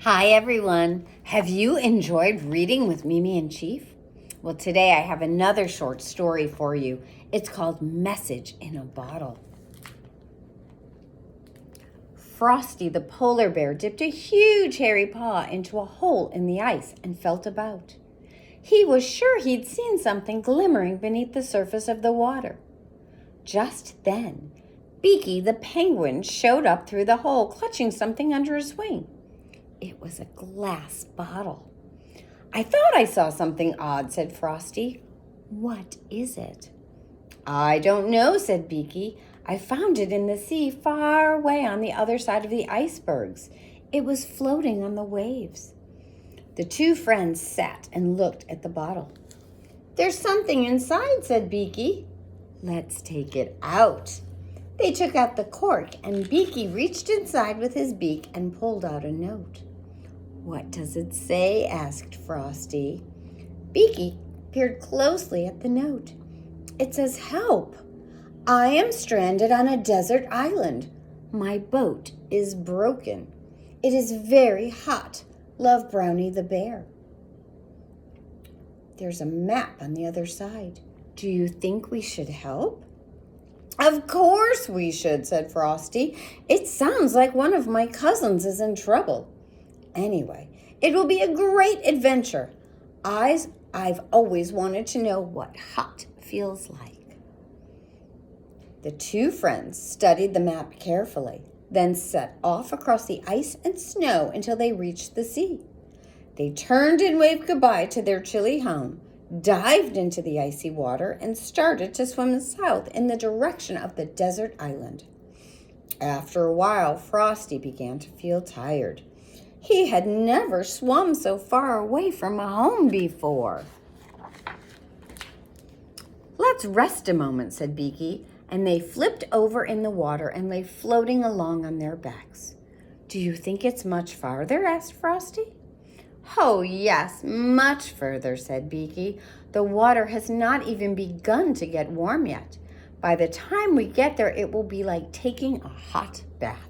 Hi everyone. Have you enjoyed reading with Mimi and Chief? Well, today I have another short story for you. It's called Message in a Bottle. Frosty the polar bear dipped a huge hairy paw into a hole in the ice and felt about. He was sure he'd seen something glimmering beneath the surface of the water. Just then, Beaky the penguin showed up through the hole, clutching something under his wing. It was a glass bottle. "I thought I saw something odd," said Frosty. "What is it?" "I don't know," said Beaky. "I found it in the sea far away on the other side of the icebergs. It was floating on the waves." The two friends sat and looked at the bottle. "There's something inside," said Beaky. "Let's take it out." They took out the cork, and Beaky reached inside with his beak and pulled out a note. "What does it say?" asked Frosty. Beaky peered closely at the note. It says, "Help! I am stranded on a desert island. My boat is broken. It is very hot. Love, Brownie the bear." There's a map on the other side. "Do you think we should help?" "Of course we should," said Frosty. "It sounds like one of my cousins is in trouble. Anyway, it will be a great adventure. I've always wanted to know what hot feels like." The two friends studied the map carefully, then set off across the ice and snow until they reached the sea. They turned and waved goodbye to their chilly home, dived into the icy water, and started to swim south in the direction of the desert island. After a while, Frosty began to feel tired. He had never swum so far away from home before. "Let's rest a moment," said Beaky, and they flipped over in the water and lay floating along on their backs. "Do you think it's much farther?" asked Frosty. "Oh, yes, much further," said Beaky. "The water has not even begun to get warm yet. By the time we get there, it will be like taking a hot bath."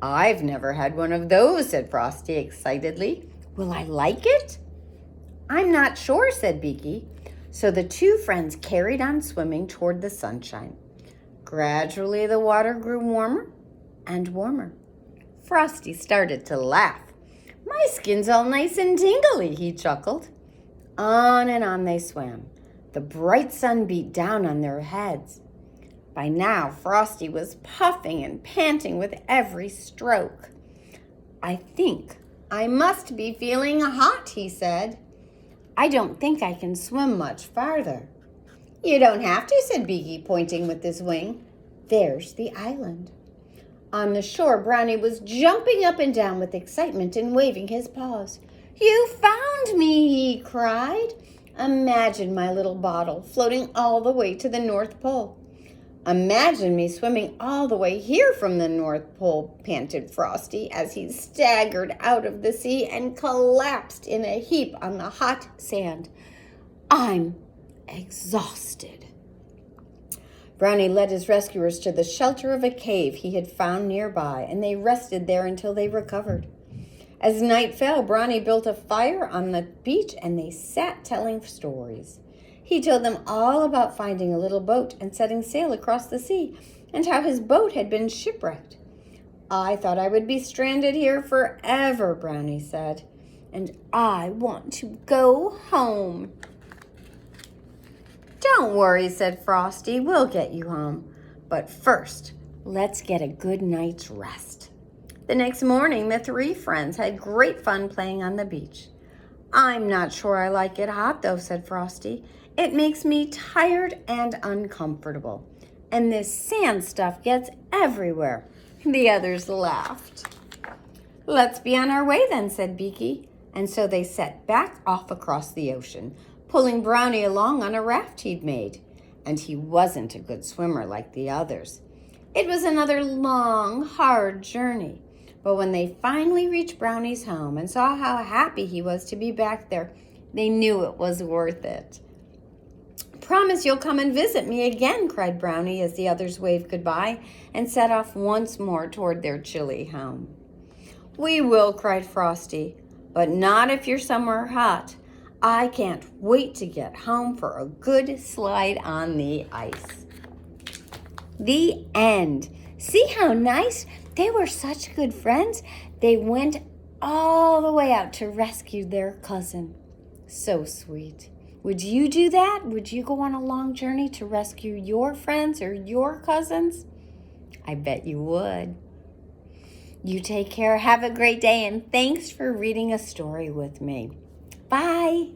"I've never had one of those," said Frosty excitedly. "Will I like it?" "I'm not sure," said Beaky. So the two friends carried on swimming toward the sunshine. Gradually, the water grew warmer and warmer. Frosty started to laugh. "My skin's all nice and tingly," he chuckled. On and on they swam. The bright sun beat down on their heads. By now, Frosty was puffing and panting with every stroke. "I think I must be feeling hot," he said. "I don't think I can swim much farther." "You don't have to," said Beaky, pointing with his wing. "There's the island." On the shore, Brownie was jumping up and down with excitement and waving his paws. "You found me!" he cried. "Imagine my little bottle floating all the way to the North Pole." "Imagine me swimming all the way here from the North Pole," panted Frosty as he staggered out of the sea and collapsed in a heap on the hot sand. "I'm exhausted." Brownie led his rescuers to the shelter of a cave he had found nearby, and they rested there until they recovered. As night fell, Brownie built a fire on the beach, and they sat telling stories. He told them all about finding a little boat and setting sail across the sea, and how his boat had been shipwrecked. "I thought I would be stranded here forever," Brownie said, "and I want to go home." "Don't worry," said Frosty. "We'll get you home. But first, let's get a good night's rest." The next morning, the three friends had great fun playing on the beach. "I'm not sure I like it hot, though," said Frosty. "It makes me tired and uncomfortable. And this sand stuff gets everywhere." The others laughed. "Let's be on our way then," said Beaky. And so they set back off across the ocean, pulling Brownie along on a raft he'd made. And he wasn't a good swimmer like the others. It was another long, hard journey. But when they finally reached Brownie's home and saw how happy he was to be back there, they knew it was worth it. "Promise you'll come and visit me again," cried Brownie as the others waved goodbye and set off once more toward their chilly home. We will, cried Frosty, but not if you're somewhere hot. I can't wait to get home for a good slide on the ice. The end. See how nice? They were such good friends. They went all the way out to rescue their cousin. So sweet. Would you do that? Would you go on a long journey to rescue your friends or your cousins? I bet you would. You take care. Have a great day, and thanks for reading a story with me. Bye.